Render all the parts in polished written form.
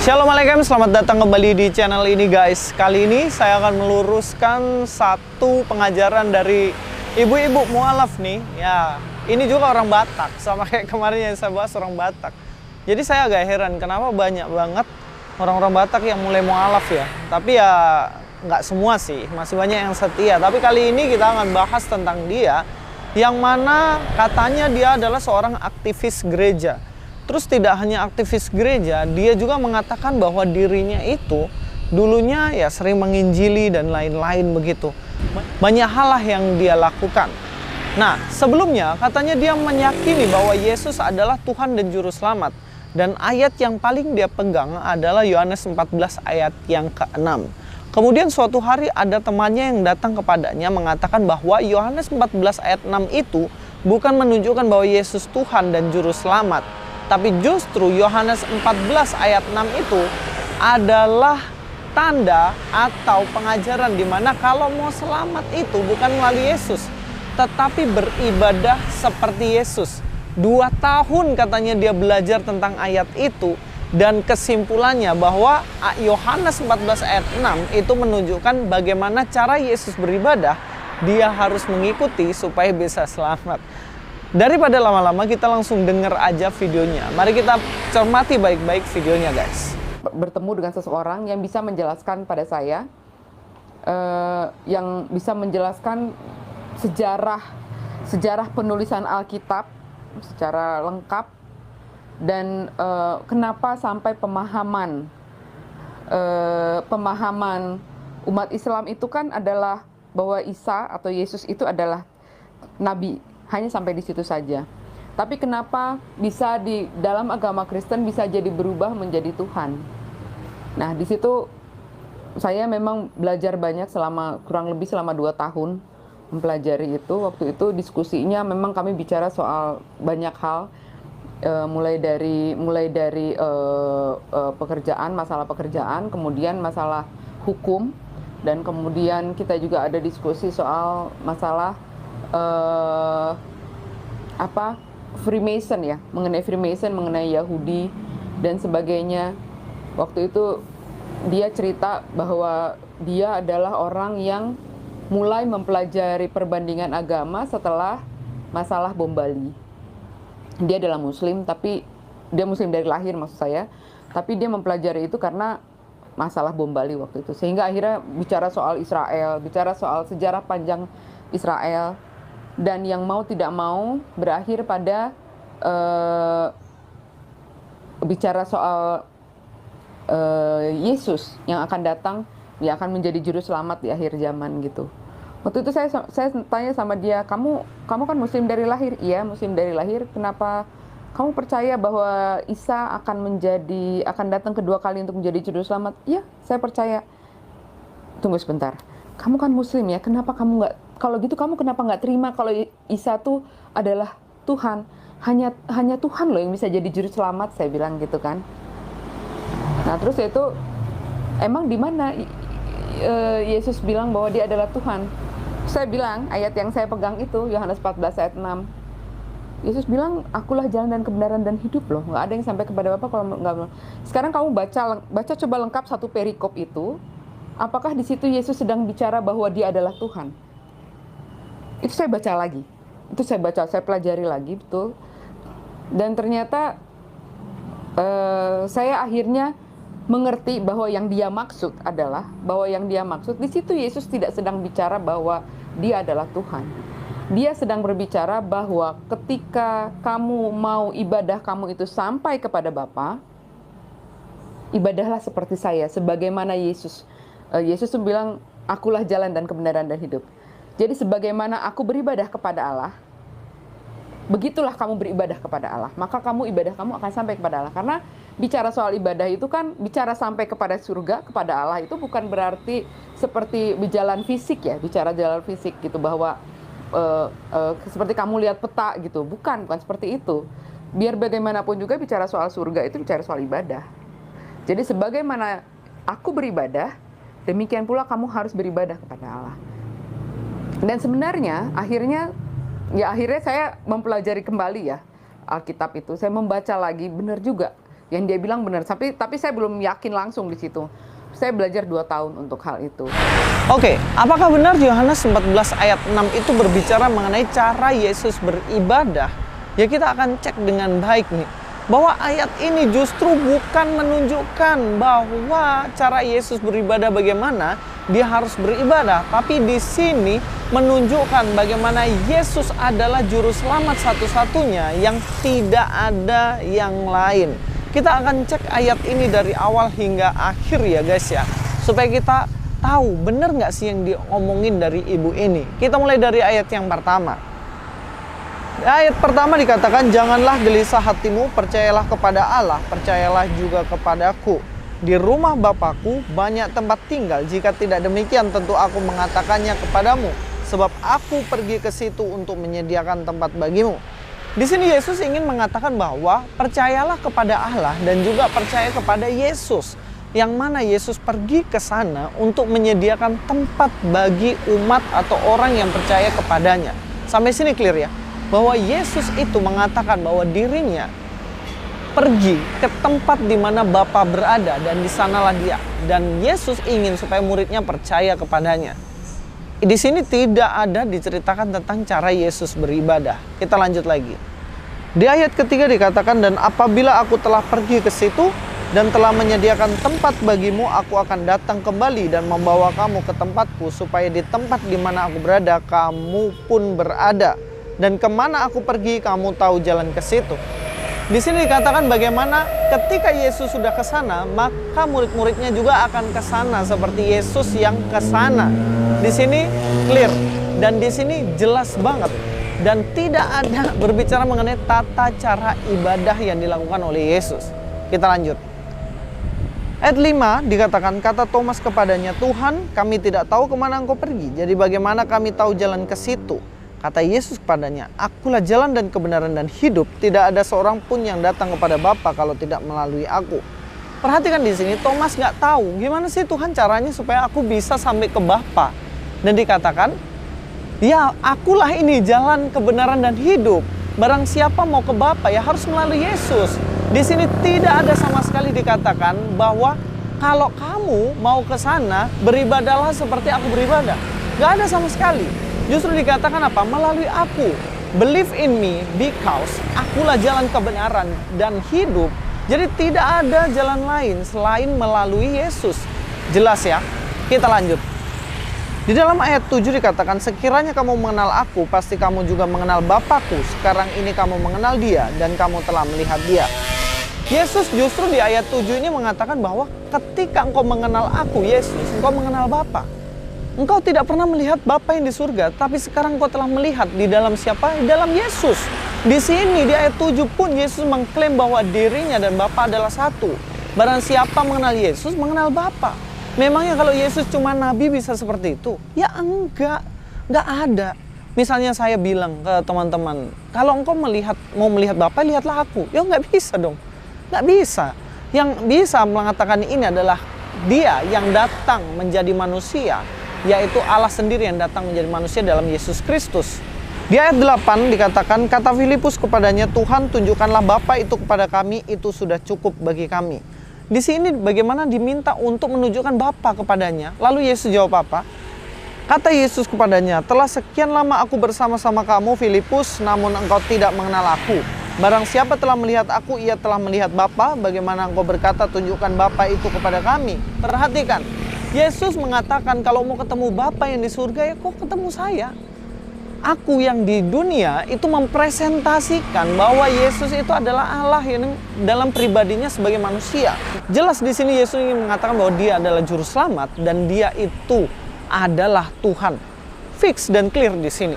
Shalom selamat datang kembali di channel ini guys. Kali ini saya akan meluruskan satu pengajaran dari ibu-ibu mualaf nih. Ya, ini juga orang Batak, sama kayak kemarin yang saya bahas orang Batak. Jadi saya agak heran kenapa banyak banget orang-orang Batak yang mulai mualaf ya. Tapi ya nggak semua sih, masih banyak yang setia. Tapi kali ini kita akan bahas tentang dia, yang mana katanya dia adalah seorang aktivis gereja. Terus tidak hanya aktivis gereja, dia juga mengatakan bahwa dirinya itu dulunya ya sering menginjili dan lain-lain begitu. Banyak hal lah yang dia lakukan. Nah, sebelumnya katanya dia meyakini bahwa Yesus adalah Tuhan dan Juru Selamat. Dan ayat yang paling dia pegang adalah Yohanes 14 ayat yang ke-6. Kemudian suatu hari ada temannya yang datang kepadanya mengatakan bahwa Yohanes 14 ayat 6 itu bukan menunjukkan bahwa Yesus Tuhan dan Juru Selamat. Tapi justru Yohanes 14 ayat 6 itu adalah tanda atau pengajaran di mana kalau mau selamat itu bukan melalui Yesus, tetapi beribadah seperti Yesus. 2 tahun katanya dia belajar tentang ayat itu, dan kesimpulannya bahwa Yohanes 14 ayat 6 itu menunjukkan bagaimana cara Yesus beribadah. Dia harus mengikuti supaya bisa selamat. Daripada lama-lama, kita langsung dengar aja videonya. Mari kita cermati baik-baik videonya guys. Bertemu dengan seseorang yang bisa menjelaskan pada saya, yang bisa menjelaskan sejarah penulisan Alkitab secara lengkap, dan kenapa sampai pemahaman umat Islam itu kan adalah bahwa Isa atau Yesus itu adalah nabi. Hanya sampai di situ saja. Tapi kenapa bisa di dalam agama Kristen bisa jadi berubah menjadi Tuhan? Nah, di situ saya memang belajar banyak kurang lebih selama 2 tahun mempelajari itu. Waktu itu diskusinya memang kami bicara soal banyak hal, mulai dari pekerjaan, masalah pekerjaan, kemudian masalah hukum, dan kemudian kita juga ada diskusi soal masalah Freemason ya, mengenai Freemason, mengenai Yahudi dan sebagainya. Waktu itu dia cerita bahwa dia adalah orang yang mulai mempelajari perbandingan agama setelah masalah bom Bali. Dia adalah Muslim, tapi dia Muslim dari lahir maksud saya, tapi dia mempelajari itu karena masalah bom Bali waktu itu. Sehingga akhirnya bicara soal Israel, bicara soal sejarah panjang Israel, dan yang mau tidak mau berakhir pada bicara soal Yesus yang akan datang, yang akan menjadi juru selamat di akhir zaman gitu. Waktu itu saya tanya sama dia, kamu kan Muslim dari lahir? Iya, Muslim dari lahir. Kenapa kamu percaya bahwa Isa akan datang kedua kali untuk menjadi juru selamat? Iya, saya percaya. Tunggu sebentar. Kamu kan Muslim ya, kenapa kamu nggak, kalau gitu kamu kenapa nggak terima kalau Isa tuh adalah Tuhan? Hanya Tuhan loh yang bisa jadi juru selamat, saya bilang gitu kan. Nah terus itu, emang di mana Yesus bilang bahwa dia adalah Tuhan? Saya bilang, ayat yang saya pegang itu, Yohanes 14 ayat 6. Yesus bilang, akulah jalan dan kebenaran dan hidup loh. Nggak ada yang sampai kepada Bapa kalau nggak. Sekarang kamu baca coba lengkap satu perikop itu. Apakah di situ Yesus sedang bicara bahwa dia adalah Tuhan? Itu saya baca lagi. Saya pelajari lagi, betul. Dan ternyata saya akhirnya mengerti bahwa yang dia maksud di situ Yesus tidak sedang bicara bahwa dia adalah Tuhan. Dia sedang berbicara bahwa ketika kamu mau ibadah kamu itu sampai kepada Bapa, ibadahlah seperti saya, sebagaimana Yesus tuh bilang, akulah jalan dan kebenaran dan hidup. Jadi sebagaimana aku beribadah kepada Allah, begitulah kamu beribadah kepada Allah. Maka ibadah kamu akan sampai kepada Allah. Karena bicara soal ibadah itu kan, bicara sampai kepada surga, kepada Allah, itu bukan berarti seperti berjalan fisik ya, bicara jalan fisik gitu, bahwa seperti kamu lihat peta gitu. Bukan seperti itu. Biar bagaimanapun juga bicara soal surga itu bicara soal ibadah. Jadi sebagaimana aku beribadah, demikian pula kamu harus beribadah kepada Allah. Dan sebenarnya akhirnya saya mempelajari kembali ya Alkitab itu. Saya membaca lagi, benar juga yang dia bilang benar. Tapi saya belum yakin langsung di situ. Saya belajar 2 tahun untuk hal itu. Oke, apakah benar Yohanes 14 ayat 6 itu berbicara mengenai cara Yesus beribadah? Ya kita akan cek dengan baik nih, bahwa ayat ini justru bukan menunjukkan bahwa cara Yesus beribadah bagaimana dia harus beribadah, tapi di sini menunjukkan bagaimana Yesus adalah juru selamat satu-satunya yang tidak ada yang lain. Kita akan cek ayat ini dari awal hingga akhir ya guys ya, supaya kita tahu benar nggak sih yang diomongin dari ibu ini. Kita mulai dari ayat yang pertama. Ayat pertama dikatakan, janganlah gelisah hatimu, percayalah kepada Allah, percayalah juga kepadaku. Di rumah Bapakku banyak tempat tinggal, jika tidak demikian tentu aku mengatakannya kepadamu, sebab aku pergi ke situ untuk menyediakan tempat bagimu. Di sini Yesus ingin mengatakan bahwa percayalah kepada Allah dan juga percaya kepada Yesus. Yang mana Yesus pergi ke sana untuk menyediakan tempat bagi umat atau orang yang percaya kepadanya. Sampai sini clear ya? Bahwa Yesus itu mengatakan bahwa dirinya pergi ke tempat di mana Bapa berada dan di sanalah dia. Dan Yesus ingin supaya muridnya percaya kepadanya. Di sini tidak ada diceritakan tentang cara Yesus beribadah. Kita lanjut lagi. Di ayat ketiga dikatakan, dan apabila aku telah pergi ke situ dan telah menyediakan tempat bagimu, aku akan datang kembali dan membawa kamu ke tempatku, supaya di tempat di mana aku berada, kamu pun berada. Dan kemana aku pergi, kamu tahu jalan ke situ. Di sini dikatakan bagaimana ketika Yesus sudah ke sana, maka murid-muridnya juga akan ke sana seperti Yesus yang ke sana. Di sini clear dan di sini jelas banget dan tidak ada berbicara mengenai tata cara ibadah yang dilakukan oleh Yesus. Kita lanjut. Ayat 5 dikatakan, kata Thomas kepadanya, Tuhan, kami tidak tahu kemana engkau pergi, jadi bagaimana kami tahu jalan ke situ? Kata Yesus kepadanya, akulah jalan dan kebenaran dan hidup. Tidak ada seorang pun yang datang kepada Bapa kalau tidak melalui aku. Perhatikan di sini, Thomas nggak tahu gimana sih Tuhan caranya supaya aku bisa sampai ke Bapa. Dan dikatakan, ya akulah ini jalan kebenaran dan hidup. Barang siapa mau ke Bapa ya harus melalui Yesus. Di sini tidak ada sama sekali dikatakan bahwa kalau kamu mau ke sana beribadahlah seperti aku beribadah. Nggak ada sama sekali. Justru dikatakan apa? Melalui aku. Believe in me because akulah jalan kebenaran dan hidup. Jadi tidak ada jalan lain selain melalui Yesus. Jelas ya? Kita lanjut. Di dalam ayat 7 dikatakan, sekiranya kamu mengenal aku, pasti kamu juga mengenal Bapakku. Sekarang ini kamu mengenal dia dan kamu telah melihat dia. Yesus justru di ayat 7 ini mengatakan bahwa ketika engkau mengenal aku, Yesus, engkau mengenal Bapa. Engkau tidak pernah melihat Bapa yang di surga, tapi sekarang engkau telah melihat di dalam siapa? Di dalam Yesus. Di sini di ayat 7 pun Yesus mengklaim bahwa dirinya dan Bapa adalah satu. Barang siapa mengenal Yesus, mengenal Bapa. Memangnya kalau Yesus cuma nabi bisa seperti itu? Ya enggak ada. Misalnya saya bilang ke teman-teman, kalau engkau mau melihat Bapa, lihatlah aku. Ya nggak bisa dong, nggak bisa. Yang bisa mengatakan ini adalah Dia yang datang menjadi manusia, yaitu Allah sendiri yang datang menjadi manusia dalam Yesus Kristus. Di ayat 8 dikatakan, kata Filipus kepadanya, Tuhan tunjukkanlah Bapa itu kepada kami, itu sudah cukup bagi kami. Di sini bagaimana diminta untuk menunjukkan Bapa kepadanya. Lalu Yesus jawab apa? Kata Yesus kepadanya, telah sekian lama aku bersama-sama kamu Filipus, namun engkau tidak mengenal aku. Barang siapa telah melihat aku, ia telah melihat Bapa. Bagaimana engkau berkata, tunjukkan Bapa itu kepada kami? Perhatikan, Yesus mengatakan kalau mau ketemu Bapa yang di surga, ya kok ketemu saya. Aku yang di dunia itu mempresentasikan bahwa Yesus itu adalah Allah yang dalam pribadinya sebagai manusia. Jelas di sini Yesus ingin mengatakan bahwa Dia adalah juru selamat dan Dia itu adalah Tuhan. Fix dan clear di sini.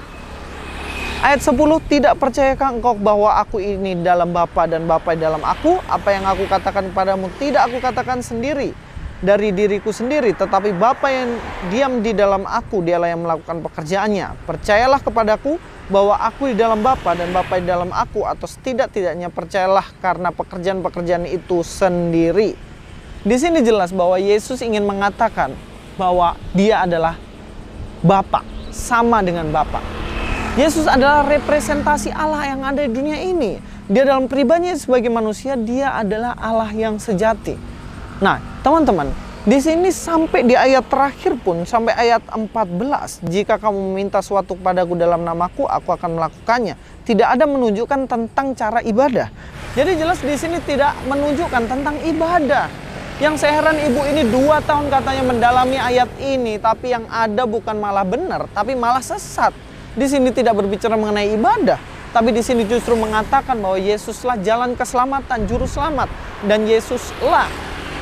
Ayat 10, tidak percayakah engkau bahwa aku ini dalam Bapa dan Bapa dalam aku? Apa yang aku katakan kepadamu tidak aku katakan sendiri dari diriku sendiri, tetapi Bapa yang diam di dalam aku, Dialah yang melakukan pekerjaannya. Percayalah kepadaku bahwa aku di dalam Bapa dan Bapa di dalam aku, atau setidak-tidaknya percayalah karena pekerjaan-pekerjaan itu sendiri. Di sini jelas bahwa Yesus ingin mengatakan bahwa Dia adalah Bapa, sama dengan Bapa. Yesus adalah representasi Allah yang ada di dunia ini. Dia dalam pribadinya sebagai manusia, dia adalah Allah yang sejati. Nah, teman-teman, di sini sampai di ayat terakhir pun, sampai ayat 14, jika kamu meminta sesuatu kepadaku dalam namaku, aku akan melakukannya. Tidak ada menunjukkan tentang cara ibadah. Jadi jelas di sini tidak menunjukkan tentang ibadah. Yang saya heran, ibu ini 2 tahun katanya mendalami ayat ini, tapi yang ada bukan malah benar, tapi malah sesat. Di sini tidak berbicara mengenai ibadah, tapi di sini justru mengatakan bahwa Yesuslah jalan keselamatan, juru selamat, dan Yesuslah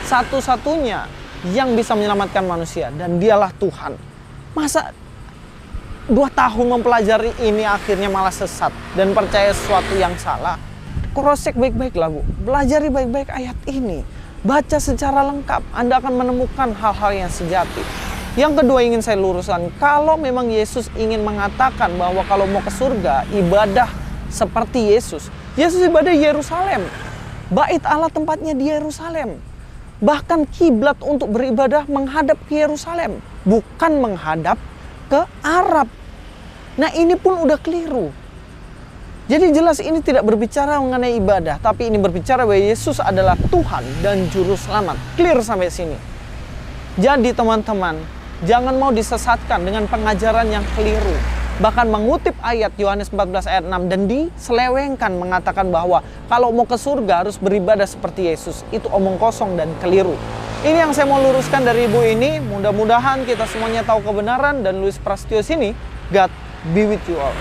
satu-satunya yang bisa menyelamatkan manusia, dan dialah Tuhan. Masa 2 tahun mempelajari ini akhirnya malah sesat dan percaya sesuatu yang salah? Cross-check baik-baik lah, Bu. Belajari baik-baik ayat ini. Baca secara lengkap, Anda akan menemukan hal-hal yang sejati. Yang kedua ingin saya luruskan, kalau memang Yesus ingin mengatakan bahwa kalau mau ke surga, ibadah seperti Yesus. Yesus ibadah di Yerusalem. Bait Allah tempatnya di Yerusalem. Bahkan kiblat untuk beribadah menghadap ke Yerusalem, bukan menghadap ke Arab. Nah, ini pun udah keliru. Jadi jelas ini tidak berbicara mengenai ibadah, tapi ini berbicara bahwa Yesus adalah Tuhan dan Juru Selamat. Clear sampai sini. Jadi teman-teman, jangan mau disesatkan dengan pengajaran yang keliru. Bahkan mengutip ayat Yohanes 14 ayat 6 dan diselewengkan mengatakan bahwa kalau mau ke surga harus beribadah seperti Yesus. Itu omong kosong dan keliru. Ini yang saya mau luruskan dari ibu ini. Mudah-mudahan kita semuanya tahu kebenaran, dan Louis Prasetyo sini. God be with you all.